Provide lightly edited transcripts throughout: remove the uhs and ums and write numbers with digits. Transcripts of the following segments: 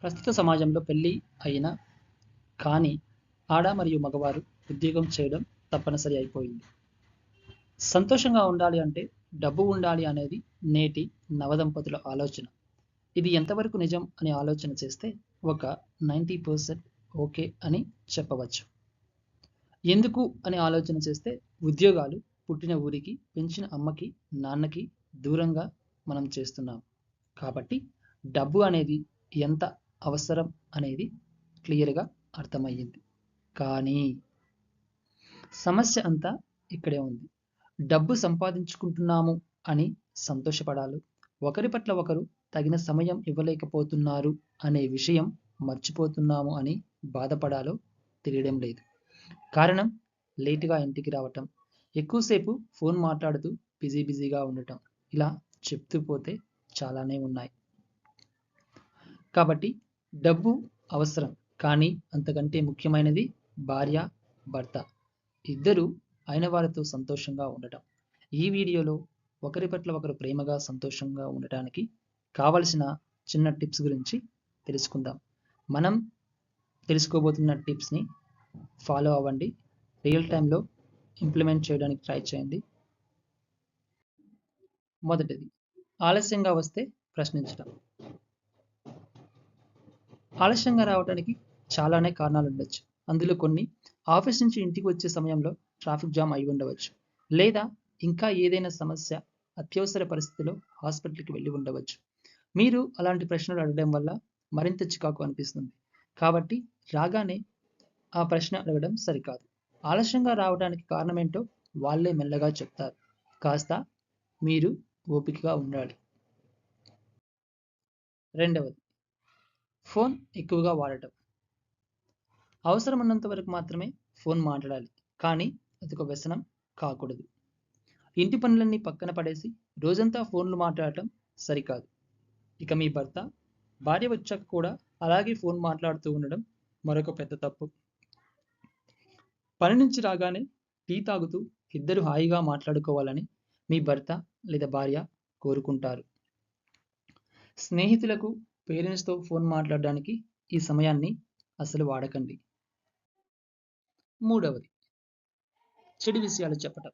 ప్రస్తుత సమాజంలో పెళ్లి అయిన కానీ ఆడ మరియు మగవారు ఉద్యోగం చేయడం తప్పనిసరి అయిపోయింది. సంతోషంగా ఉండాలి అంటే డబ్బు ఉండాలి అనేది నేటి నవదంపతుల ఆలోచన. ఇది ఎంతవరకు నిజం అని ఆలోచన చేస్తే ఒక 90% ఓకే అని చెప్పవచ్చు. ఎందుకు అని ఆలోచన చేస్తే ఉద్యోగాలు పుట్టిన ఊరికి, పెంచిన అమ్మకి, నాన్నకి దూరంగా మనం చేస్తున్నాం. కాబట్టి డబ్బు అనేది ఎంత అవసరం అనేది క్లియర్‌గా అర్థమయ్యింది. కానీ సమస్య అంతా ఇక్కడే ఉంది. డబ్బు సంపాదించుకుంటున్నాము అని సంతోషపడాలి. ఒకరి పట్ల ఒకరు తగిన సమయం ఇవ్వలేకపోతున్నారు అనే విషయం మర్చిపోతున్నాము అని బాధపడాలో తెలియడం లేదు. కారణం లేటుగా ఇంటికి రావటం, ఎక్కువసేపు ఫోన్ మాట్లాడుతూ బిజీగా ఉండటం, ఇలా చెప్తూ పోతే చాలానే ఉన్నాయి. కాబట్టి డబ్బు అవసరం, కానీ అంతకంటే ముఖ్యమైనది భార్య, భర్త ఇద్దరూ అయిన వారితో సంతోషంగా ఉండటం. ఈ వీడియోలో ఒకరి పట్ల ఒకరు ప్రేమగా, సంతోషంగా ఉండటానికి కావలసిన చిన్న టిప్స్ గురించి తెలుసుకుందాం. మనం తెలుసుకోబోతున్న టిప్స్ని ఫాలో అవ్వండి. రియల్ టైంలో ఇంప్లిమెంట్ చేయడానికి ట్రై చేయండి. మొదటిది, ఆలస్యంగా వస్తే ప్రశ్నించడం. ఆలస్యంగా రావడానికి చాలానే కారణాలు ఉండొచ్చు. అందులో కొన్ని ఆఫీస్ నుంచి ఇంటికి వచ్చే సమయంలో ట్రాఫిక్ జామ్ అయి ఉండవచ్చు, లేదా ఇంకా ఏదైనా సమస్య, అత్యవసర పరిస్థితిలో హాస్పిటల్కి వెళ్ళి ఉండవచ్చు. మీరు అలాంటి ప్రశ్నలు అడగడం వల్ల మరింత చికాకు అనిపిస్తుంది. కాబట్టి రాగానే ఆ ప్రశ్న అడగడం సరికాదు. ఆలస్యంగా రావడానికి కారణమేంటో వాళ్ళే మెల్లగా చెప్తారు. కాస్త మీరు ఓపికగా ఉండాలి. రెండవది, ఫోన్ ఎక్కువగా వాడటం. అవసరం ఉన్నంత వరకు మాత్రమే ఫోన్ మాట్లాడాలి, కానీ అదొక వ్యసనం కాకూడదు. ఇంటి పనులన్నీ పక్కన పడేసి రోజంతా ఫోన్లు మాట్లాడటం సరికాదు. ఇక మీ భార్య వచ్చాక కూడా అలాగే ఫోన్ మాట్లాడుతూ ఉండడం మరొక పెద్ద తప్పు. పని నుంచి రాగానే టీ తాగుతూ ఇద్దరు హాయిగా మాట్లాడుకోవాలని మీ భర్త లేదా భార్య కోరుకుంటారు. స్నేహితులకు, పేరెంట్స్తో ఫోన్ మాట్లాడడానికి ఈ సమయాన్ని అసలు వాడకండి. మూడవది, చెడు విషయాలు చెప్పటం.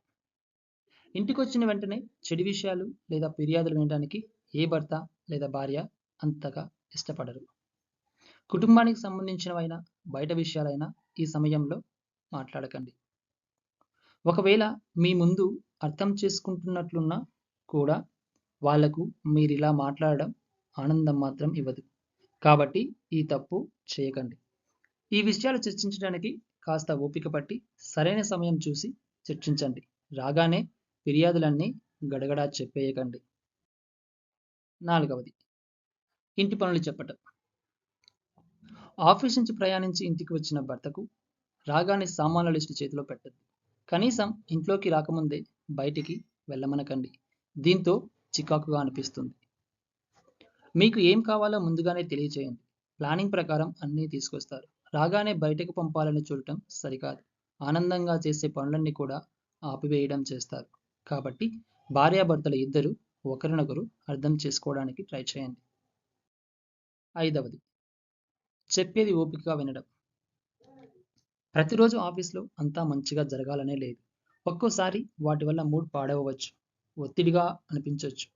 ఇంటికొచ్చిన వెంటనే చెడు విషయాలు లేదా ఫిర్యాదులు వినడానికి ఏ భర్త లేదా భార్య అంతగా ఇష్టపడరు. కుటుంబానికి సంబంధించినవైనా, బయట విషయాలైనా ఈ సమయంలో మాట్లాడకండి. ఒకవేళ మీ ముందు అర్థం చేసుకుంటున్నట్లున్నా కూడా వాళ్లకు మీరిలా మాట్లాడడం ఆనందం మాత్రం ఇవ్వదు. కాబట్టి ఈ తప్పు చేయకండి. ఈ విషయాలు చర్చించడానికి కాస్త ఓపిక పట్టి సరైన సమయం చూసి చర్చించండి. రాగానే ఫిర్యాదులన్నీ గడగడా చెప్పేయకండి. నాలుగవది, ఇంటి పనులు చెప్పటం. ఆఫీస్ నుంచి ప్రయాణించి ఇంటికి వచ్చిన భర్తకు రాగానే సామాన్ల లిస్టు చేతిలో పెట్టద్దు. కనీసం ఇంట్లోకి రాకముందే బయటికి వెళ్ళమనకండి. దీంతో చికాకుగా అనిపిస్తుంది. మీకు ఏం కావాలో ముందుగానే తెలియచేయండి. ప్లానింగ్ ప్రకారం అన్నీ తీసుకొస్తారు. రాగానే బయటకు పంపాలని చూడటం సరికాదు. ఆనందంగా చేసే పనులన్నీ కూడా ఆపివేయడం చేస్తారు. కాబట్టి భార్యాభర్తలు ఇద్దరు ఒకరినొకరు అర్థం చేసుకోవడానికి ట్రై చేయండి. ఐదవది, చెప్పేది ఓపికగా వినడం. ప్రతిరోజు ఆఫీస్లో అంతా మంచిగా జరగాలనే లేదు. ఒక్కోసారి వాటి వల్ల మూడ్ పాడవవచ్చు, ఒత్తిడిగా అనిపించవచ్చు.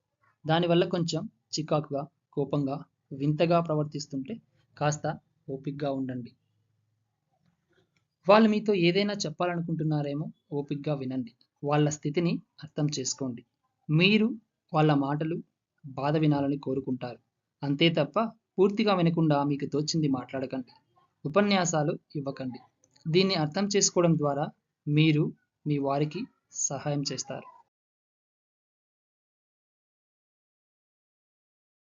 దానివల్ల కొంచెం చికాకుగా, కోపంగా, వింతగా ప్రవర్తిస్తుంటే కాస్త ఓపికగా ఉండండి. వాళ్ళు మీతో ఏదైనా చెప్పాలనుకుంటున్నారేమో, ఓపికగా వినండి. వాళ్ళ స్థితిని అర్థం చేసుకోండి. మీరు వాళ్ళ మాటలు, బాధ వినాలని కోరుకుంటారు. అంతే తప్ప పూర్తిగా వినకుండా మీకు తోచింది మాట్లాడకండి. ఉపన్యాసాలు ఇవ్వకండి. దీన్ని అర్థం చేసుకోవడం ద్వారా మీరు మీ వారికి సహాయం చేస్తారు.